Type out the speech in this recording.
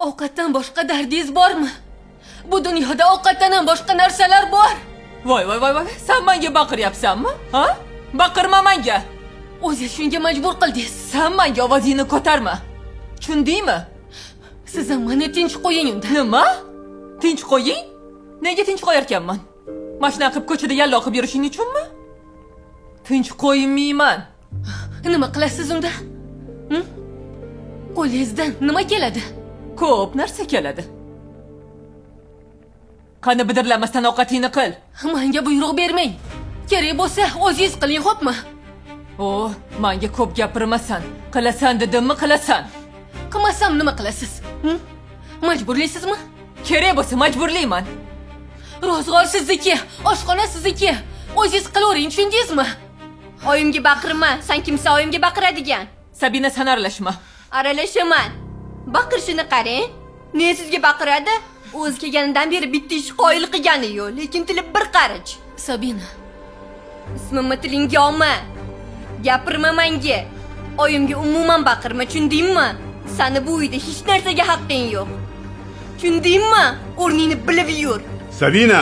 Ovqatdan boshqa dardingiz bormi? Bu dunyoda ovqatdan ham boshqa narsalar bor. Voy, sen menga baqiryapsanmi? Ha? Baqirma menga. O'zingiz shunga majbur qildingiz. Sen menga ovozingni ko'tarma. Tushundingmi? Siz ham meni tinch qo'ying unda. Nima? Tinch qo'ying? Nega tinch qo'yarkanman? Mashina qilib ko'chada yallo qilib yurishing uchunmi? Tinch qo'ymayman. Nima qilasiz unda? Qo'lingizdan nima keladi? Ko'p narsa keladi. Qani bidirlamasdan ovqatingni qil. Menga buyruq bermang. Kerak bo'lsa o'zingiz qiling, xo'pmi? Menga ko'p gapirmasan. Qilasan dedimmi, qilasan. Qilmasam nima qilasiz? Majburlaysizmi? Kerak bo'lsa majburlayman. Ro'zg'or sizniki, oshxona sizniki. O'zingiz qilavering, tushundingizmi? Oyimga baqirma. Sen kimsa oyimga baqiradigan. Sabina, sen aralashma. Aralashaman. Baqirishini qarang. Ne sizga baqiradi? O'zi kelganidan beri bitta ish qoyil qilgani yo'q, lekin tili bir qarich. Sabina, Ismimni tilingga olma. Gapirma menga. Oyimga umuman baqirma, tushundingmi? Seni bu uyda hech narsaga haqqing yo'q. Tushundingmi? O'rningni bilib yur. Sabina!